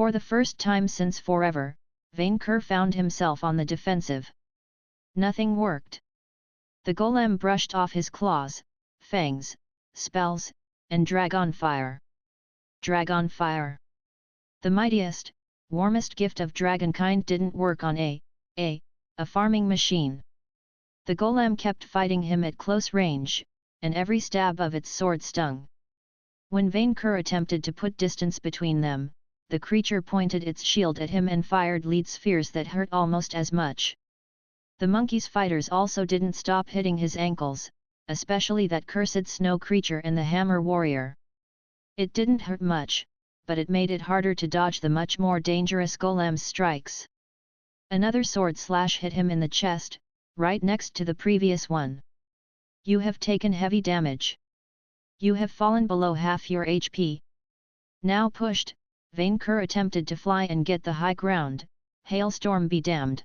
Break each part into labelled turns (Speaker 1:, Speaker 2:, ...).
Speaker 1: For the first time since forever, Vainqueur found himself on the defensive. Nothing worked. The golem brushed off his claws, fangs, spells, and dragon fire. Dragon fire. The mightiest, warmest gift of dragonkind didn't work on a farming machine. The golem kept fighting him at close range, and every stab of its sword stung. When Vainqueur attempted to put distance between them, the creature pointed its shield at him and fired lead spheres that hurt almost as much. The monkey's fighters also didn't stop hitting his ankles, especially that cursed snow creature and the hammer warrior. It didn't hurt much, but it made it harder to dodge the much more dangerous golem's strikes. Another sword slash hit him in the chest, right next to the previous one. You have taken heavy damage. You have fallen below half your HP. Now pushed, Vainqueur attempted to fly and get the high ground, hailstorm be damned.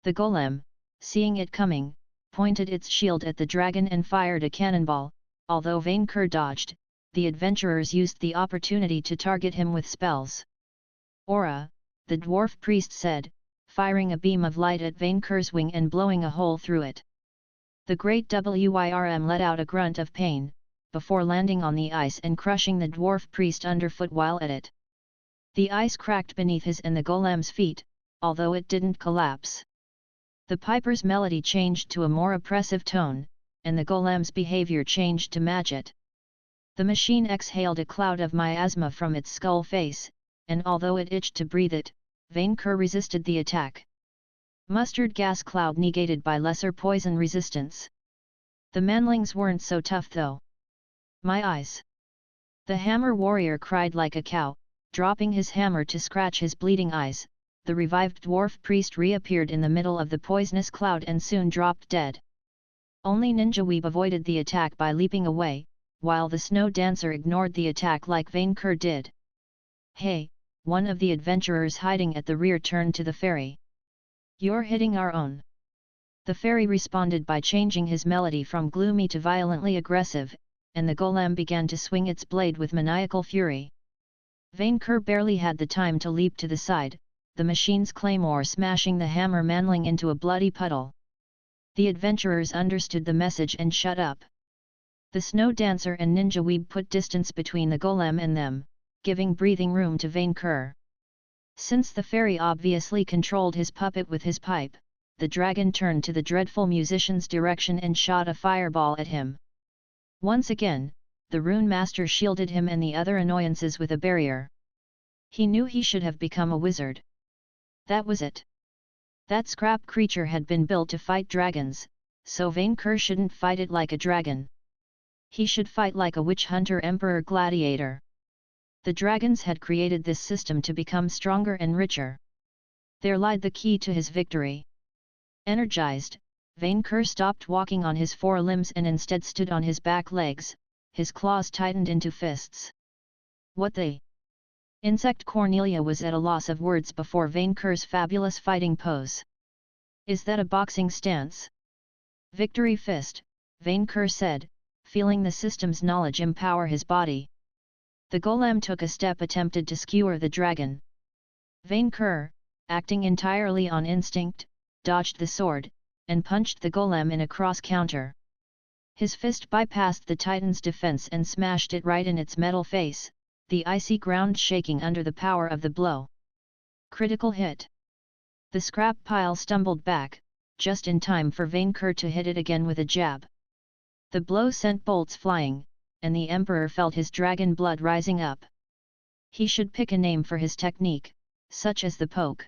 Speaker 1: The golem, seeing it coming, pointed its shield at the dragon and fired a cannonball. Although Vainqueur dodged, the adventurers used the opportunity to target him with spells. Aura, the dwarf priest said, firing a beam of light at Vainqueur's wing and blowing a hole through it. The great Wyrm let out a grunt of pain, before landing on the ice and crushing the dwarf priest underfoot while at it. The ice cracked beneath his and the golem's feet, although it didn't collapse. The piper's melody changed to a more oppressive tone, and the golem's behavior changed to maggot. The machine exhaled a cloud of miasma from its skull face, and although it itched to breathe it, Vainqueur resisted the attack. Mustard gas cloud negated by lesser poison resistance. The manlings weren't so tough though. My eyes! The hammer warrior cried like a cow, dropping his hammer to scratch his bleeding eyes. The revived dwarf priest reappeared in the middle of the poisonous cloud and soon dropped dead. Only Ninja Weeb avoided the attack by leaping away, while the snow dancer ignored the attack like Vainqueur did. Hey, one of the adventurers hiding at the rear turned to the fairy. You're hitting our own. The fairy responded by changing his melody from gloomy to violently aggressive, and the golem began to swing its blade with maniacal fury. Vainqueur barely had the time to leap to the side, the machine's claymore smashing the hammer manling into a bloody puddle. The adventurers understood the message and shut up. The snow dancer and Ninja Weeb put distance between the golem and them, giving breathing room to Vainqueur. Since the fairy obviously controlled his puppet with his pipe, the dragon turned to the dreadful musician's direction and shot a fireball at him. Once again, the rune master shielded him and the other annoyances with a barrier. He knew he should have become a wizard. That was it. That scrap creature had been built to fight dragons, so Vainqueur shouldn't fight it like a dragon. He should fight like a witch hunter emperor gladiator. The dragons had created this system to become stronger and richer. There lied the key to his victory. Energized, Vainqueur stopped walking on his four limbs and instead stood on his back legs, his claws tightened into fists. What the? Insect Cornelia was at a loss of words before Vainqueur's fabulous fighting pose. Is that a boxing stance? Victory fist, Vainqueur said, feeling the system's knowledge empower his body. The golem took a step attempted to skewer the dragon. Vainqueur, acting entirely on instinct, dodged the sword, and punched the golem in a cross counter. His fist bypassed the titan's defense and smashed it right in its metal face, the icy ground shaking under the power of the blow. Critical hit. The scrap pile stumbled back, just in time for Vainqueur to hit it again with a jab. The blow sent bolts flying, and the emperor felt his dragon blood rising up. He should pick a name for his technique, such as the poke.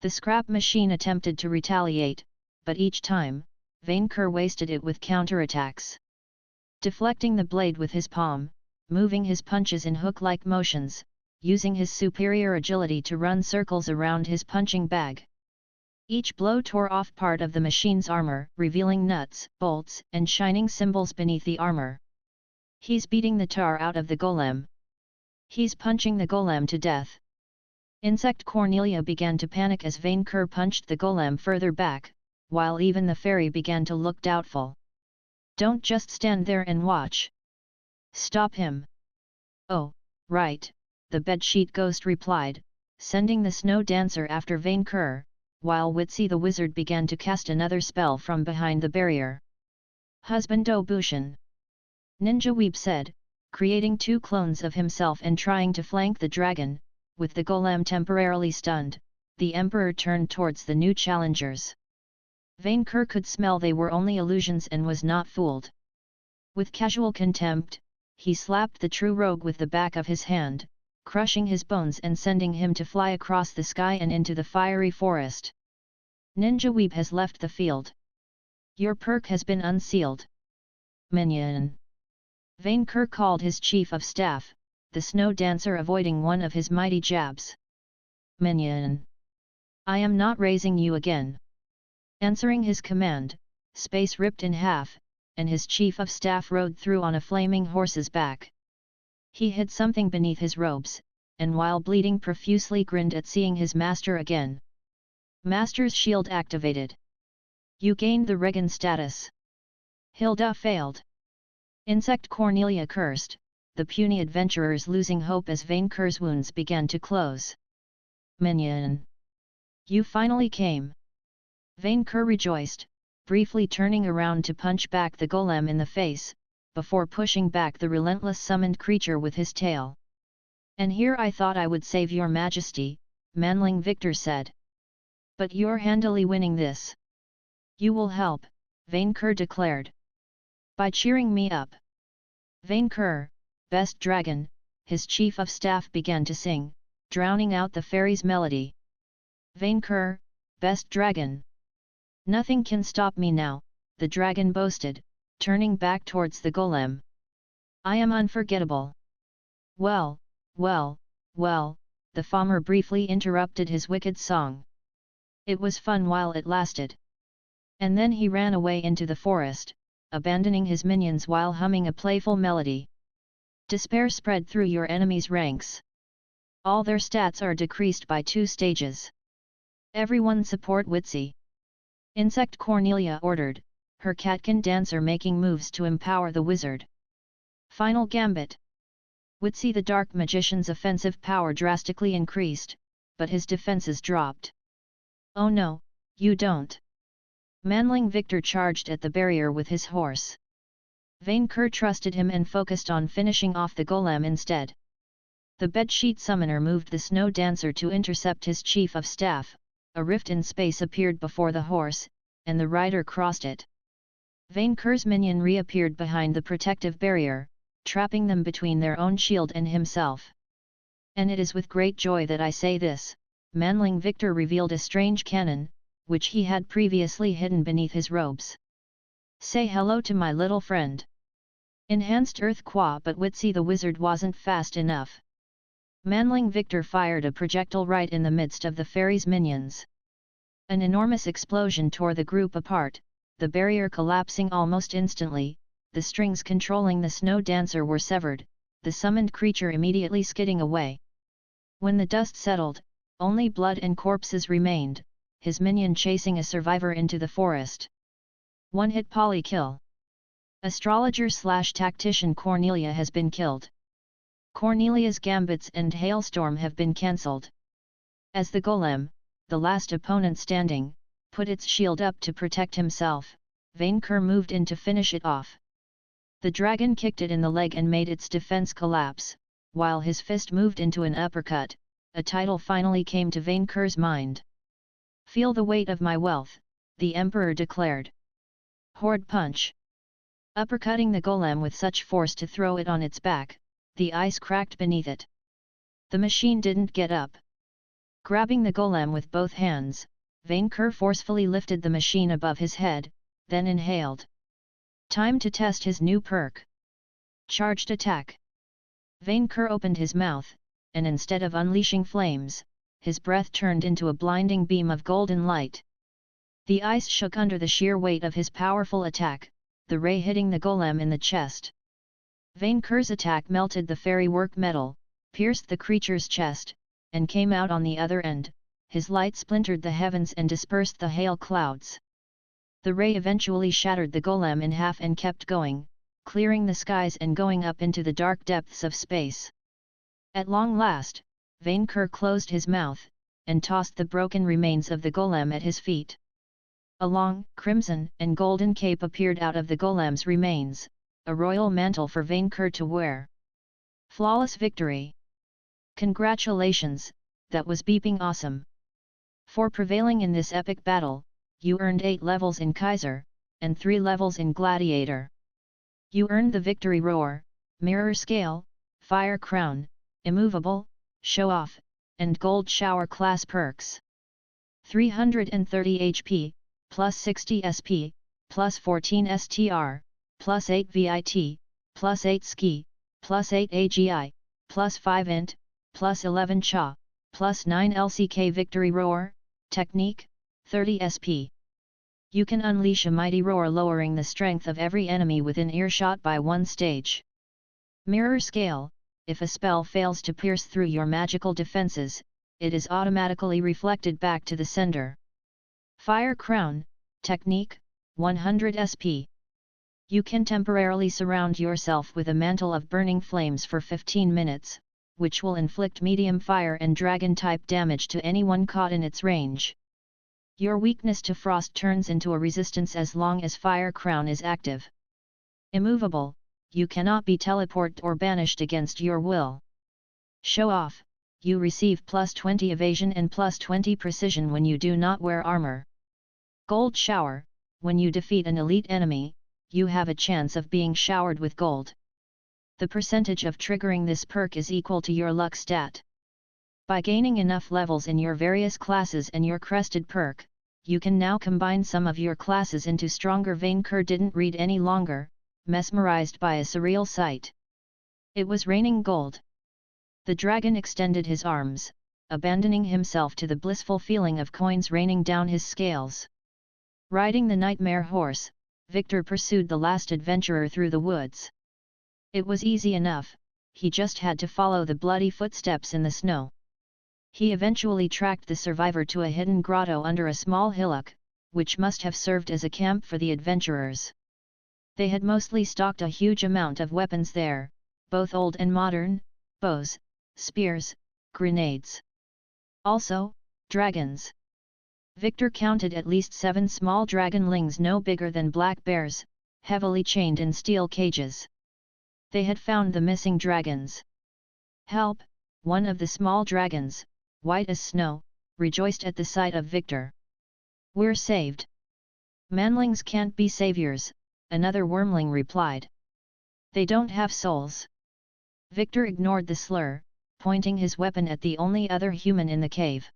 Speaker 1: The scrap machine attempted to retaliate, but each time, Vainqueur wasted it with counterattacks. Deflecting the blade with his palm, moving his punches in hook-like motions, using his superior agility to run circles around his punching bag. Each blow tore off part of the machine's armor, revealing nuts, bolts, and shining symbols beneath the armor. He's beating the tar out of the golem. He's punching the golem to death. Insect Cornelia began to panic as Vainqueur punched the golem further back, while even the fairy began to look doubtful. Don't just stand there and watch. Stop him. Oh, right, the bedsheet ghost replied, sending the snow dancer after Vainqueur, while Witsy the wizard began to cast another spell from behind the barrier. Husbando Bushin. Ninja Weeb said, creating 2 clones of himself and trying to flank the dragon. With the golem temporarily stunned, the emperor turned towards the new challengers. Vainqueur could smell they were only illusions and was not fooled. With casual contempt, he slapped the true rogue with the back of his hand, crushing his bones and sending him to fly across the sky and into the fiery forest. Ninja Weeb has left the field. Your perk has been unsealed. Minion. Vainqueur called his chief of staff, the snow dancer avoiding one of his mighty jabs. Minion. I am not raising you again. Answering his command, space ripped in half, and his chief of staff rode through on a flaming horse's back. He hid something beneath his robes, and while bleeding profusely grinned at seeing his master again. Master's shield activated. You gained the Regan status. Hilda failed. Insect Cornelia cursed, the puny adventurers losing hope as Vainqueur's wounds began to close. Minion. You finally came. Vainqueur rejoiced, briefly turning around to punch back the golem in the face, before pushing back the relentless summoned creature with his tail. And here I thought I would save your majesty, Manling Victor said. But you're handily winning this. You will help, Vainqueur declared. By cheering me up. Vainqueur, best dragon, his chief of staff began to sing, drowning out the fairy's melody. Vainqueur, best dragon. Nothing can stop me now, the dragon boasted, turning back towards the golem. I am unforgettable. Well, well, well, the farmer briefly interrupted his wicked song. It was fun while it lasted. And then he ran away into the forest, abandoning his minions while humming a playful melody. Despair spread through your enemies' ranks. All their stats are decreased by 2 stages. Everyone support Witsy. Insect Cornelia ordered, her catkin dancer making moves to empower the wizard. Final gambit. Witsy the dark magician's offensive power drastically increased, but his defenses dropped. Oh no, you don't. Manling Victor charged at the barrier with his horse. Vainqueur trusted him and focused on finishing off the golem instead. The bedsheet summoner moved the snow dancer to intercept his chief of staff. A rift in space appeared before the horse, and the rider crossed it. Vainqueur's minion reappeared behind the protective barrier, trapping them between their own shield and himself. And it is with great joy that I say this, Manling Victor revealed a strange cannon, which he had previously hidden beneath his robes. Say hello to my little friend. Enhanced Earth Qua, but Witsy the wizard wasn't fast enough. Manling Victor fired a projectile right in the midst of the fairy's minions. An enormous explosion tore the group apart, the barrier collapsing almost instantly, the strings controlling the snow dancer were severed, the summoned creature immediately skidding away. When the dust settled, only blood and corpses remained, his minion chasing a survivor into the forest. One-hit poly kill. Astrologer/tactician Cornelia has been killed. Cornelia's gambits and hailstorm have been cancelled. As the golem, the last opponent standing, put its shield up to protect himself, Vainqueur moved in to finish it off. The dragon kicked it in the leg and made its defense collapse, while his fist moved into an uppercut. A title finally came to Vainqueur's mind. Feel the weight of my wealth, the emperor declared. Hoard punch. Uppercutting the golem with such force to throw it on its back, the ice cracked beneath it. The machine didn't get up. Grabbing the golem with both hands, Vainqueur forcefully lifted the machine above his head, then inhaled. Time to test his new perk. Charged attack. Vainqueur opened his mouth, and instead of unleashing flames, his breath turned into a blinding beam of golden light. The ice shook under the sheer weight of his powerful attack, the ray hitting the golem in the chest. Vainqueur's attack melted the fairy work metal, pierced the creature's chest, and came out on the other end. His light splintered the heavens and dispersed the hail clouds. The ray eventually shattered the golem in half and kept going, clearing the skies and going up into the dark depths of space. At long last, Vainqueur closed his mouth, and tossed the broken remains of the golem at his feet. A long, crimson and golden cape appeared out of the golem's remains, a royal mantle for Vainqueur to wear. Flawless victory! Congratulations, that was beeping awesome! For prevailing in this epic battle, you earned 8 levels in Kaiser, and 3 levels in Gladiator. You earned the Victory Roar, Mirror Scale, Fire Crown, Immovable, Show Off, and Gold Shower class perks. 330 HP, plus 60 SP, plus 14 STR, plus 8 VIT, plus 8 Ski, plus 8 AGI, plus 5 Int, plus 11 Cha, plus 9 LCK Victory Roar, Technique, 30 SP. You can unleash a mighty roar lowering the strength of every enemy within earshot by 1 stage. Mirror Scale, if a spell fails to pierce through your magical defenses, it is automatically reflected back to the sender. Fire Crown, Technique, 100 SP. You can temporarily surround yourself with a mantle of burning flames for 15 minutes, which will inflict medium fire and dragon-type damage to anyone caught in its range. Your weakness to frost turns into a resistance as long as Fire Crown is active. Immovable, you cannot be teleported or banished against your will. Show Off, you receive plus 20 evasion and plus 20 precision when you do not wear armor. Gold Shower, when you defeat an elite enemy, you have a chance of being showered with gold. The percentage of triggering this perk is equal to your luck stat. By gaining enough levels in your various classes and your crested perk, you can now combine some of your classes into stronger. Vainqueur didn't read any longer, mesmerized by a surreal sight. It was raining gold. The dragon extended his arms, abandoning himself to the blissful feeling of coins raining down his scales. Riding the nightmare horse, Victor pursued the last adventurer through the woods. It was easy enough, he just had to follow the bloody footsteps in the snow. He eventually tracked the survivor to a hidden grotto under a small hillock, which must have served as a camp for the adventurers. They had mostly stocked a huge amount of weapons there, both old and modern, bows, spears, grenades. Also, dragons. Victor counted at least 7 small dragonlings no bigger than black bears, heavily chained in steel cages. They had found the missing dragons. Help! One of the small dragons, white as snow, rejoiced at the sight of Victor. We're saved. Manlings can't be saviors, another wormling replied. They don't have souls. Victor ignored the slur, pointing his weapon at the only other human in the cave.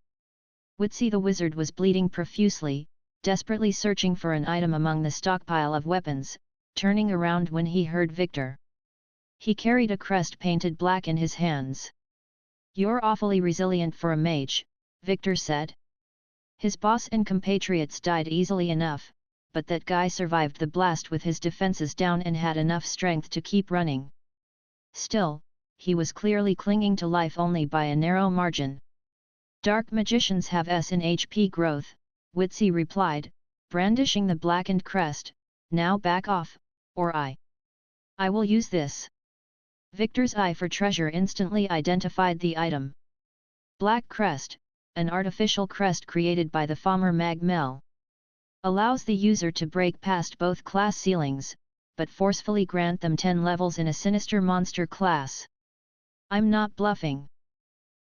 Speaker 1: Witsy the wizard was bleeding profusely, desperately searching for an item among the stockpile of weapons, turning around when he heard Victor. He carried a crest painted black in his hands. You're awfully resilient for a mage, Victor said. His boss and compatriots died easily enough, but that guy survived the blast with his defenses down and had enough strength to keep running. Still, he was clearly clinging to life only by a narrow margin. Dark magicians have S in HP growth, Witsy replied, brandishing the blackened crest. Now back off, or I will use this. Victor's eye for treasure instantly identified the item. Black Crest, an artificial crest created by the farmer Mag Mel. Allows the user to break past both class ceilings, but forcefully grant them 10 levels in a sinister monster class. I'm not bluffing.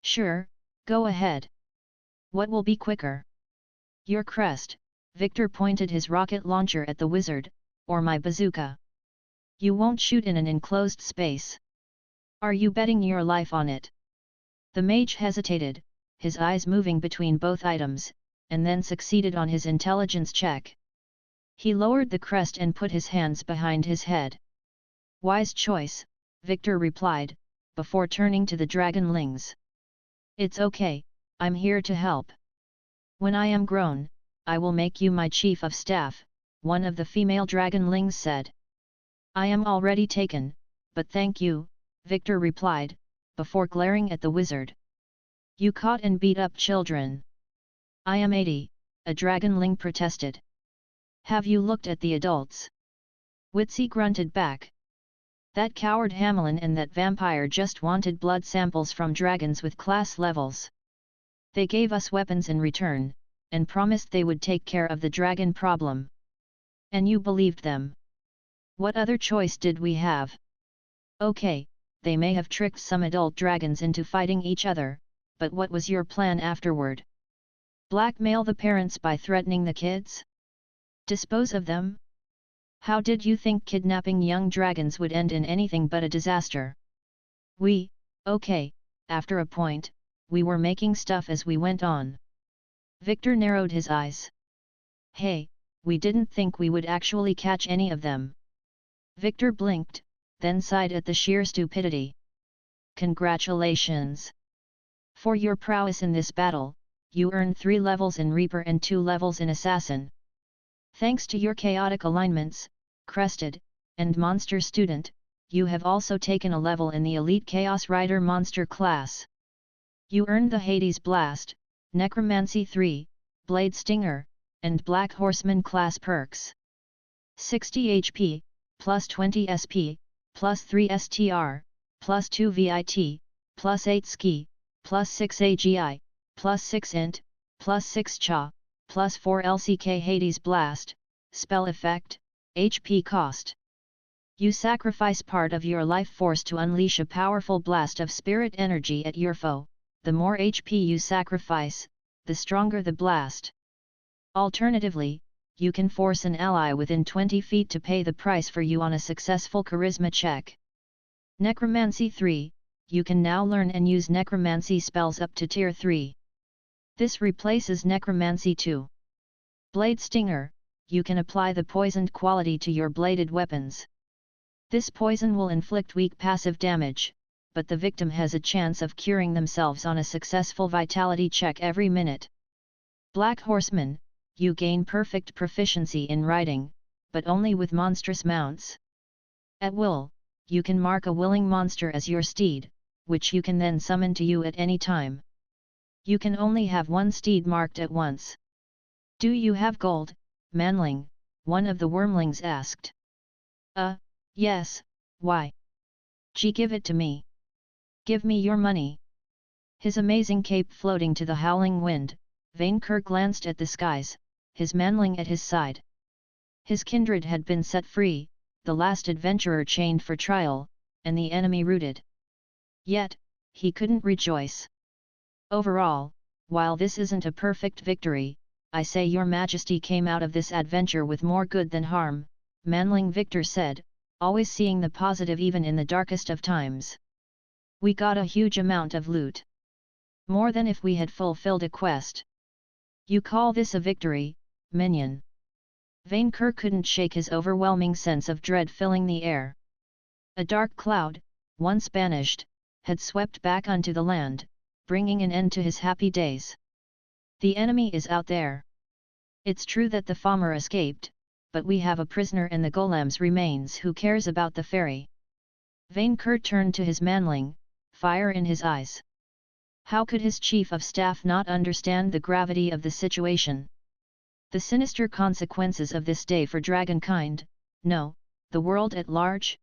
Speaker 1: Sure, go ahead. What will be quicker? Your crest, Victor pointed his rocket launcher at the wizard, or my bazooka. You won't shoot in an enclosed space. Are you betting your life on it? The mage hesitated, his eyes moving between both items, and then succeeded on his intelligence check. He lowered the crest and put his hands behind his head. Wise choice, Victor replied, before turning to the dragonlings. It's okay, I'm here to help. When I am grown, I will make you my chief of staff, one of the female dragonlings said. I am already taken, but thank you, Victor replied, before glaring at the wizard. You caught and beat up children. I am 80, a dragonling protested. Have you looked at the adults? Witsy grunted back. That coward Hamelin and that vampire just wanted blood samples from dragons with class levels. They gave us weapons in return, and promised they would take care of the dragon problem. And you believed them. What other choice did we have? Okay, they may have tricked some adult dragons into fighting each other, but what was your plan afterward? Blackmail the parents by threatening the kids? Dispose of them? How did you think kidnapping young dragons would end in anything but a disaster? Okay, after a point, we were making stuff as we went on. Victor narrowed his eyes. Hey, we didn't think we would actually catch any of them. Victor blinked, then sighed at the sheer stupidity. Congratulations! For your prowess in this battle, you earned 3 levels in Reaper and 2 levels in Assassin. Thanks to your chaotic alignments, Crested, and Monster Student, you have also taken a level in the Elite Chaos Rider Monster class. You earned the Hades Blast, Necromancy 3, Blade Stinger, and Black Horseman class perks. 60 HP, plus 20 SP, plus 3 STR, plus 2 VIT, plus 8 Ski, plus 6 AGI, plus 6 Int, plus 6 Cha, plus 4 LCK Hades Blast, Spell Effect, HP Cost. You sacrifice part of your life force to unleash a powerful blast of spirit energy at your foe. The more HP you sacrifice, the stronger the blast. Alternatively, you can force an ally within 20 feet to pay the price for you on a successful charisma check. Necromancy 3, you can now learn and use necromancy spells up to tier 3. This replaces necromancy 2. Blade Stinger, you can apply the poisoned quality to your bladed weapons. This poison will inflict weak passive damage, but the victim has a chance of curing themselves on a successful vitality check every minute. Black Horseman, you gain perfect proficiency in riding, but only with monstrous mounts. At will, you can mark a willing monster as your steed, which you can then summon to you at any time. You can only have one steed marked at once. Do you have gold, manling? One of the wormlings asked. Yes, why? Gee, give it to me. Give me your money. His amazing cape floating to the howling wind, Vainqueur glanced at the skies, his manling at his side. His kindred had been set free, the last adventurer chained for trial, and the enemy routed. Yet, he couldn't rejoice. Overall, while this isn't a perfect victory, I say your majesty came out of this adventure with more good than harm, manling Victor said, always seeing the positive even in the darkest of times. We got a huge amount of loot. More than if we had fulfilled a quest. You call this a victory, minion? Vainqueur couldn't shake his overwhelming sense of dread filling the air. A dark cloud, once banished, had swept back onto the land, bringing an end to his happy days. The enemy is out there. It's true that the farmer escaped, but we have a prisoner in the golem's remains. Who cares about the ferry? Vainqueur turned to his manling, fire in his eyes. How could his chief of staff not understand the gravity of the situation? The sinister consequences of this day for dragonkind, no, the world at large?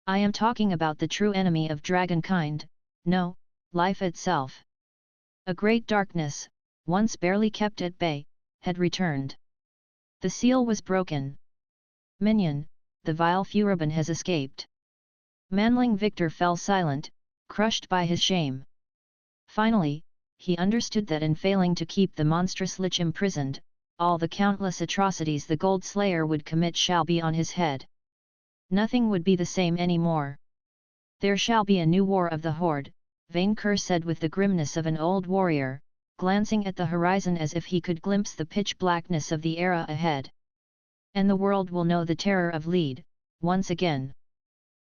Speaker 1: I am talking about the true enemy of dragonkind, no, life itself. A great darkness, once barely kept at bay, had returned. The seal was broken. Minion, the vile Furibon has escaped. Manling Victor fell silent, crushed by his shame. Finally, he understood that in failing to keep the monstrous lich imprisoned, all the countless atrocities the Gold Slayer would commit shall be on his head. Nothing would be the same anymore. There shall be a new war of the Horde, Vainqueur said with the grimness of an old warrior, glancing at the horizon as if he could glimpse the pitch blackness of the era ahead. And the world will know the terror of Lead, once again.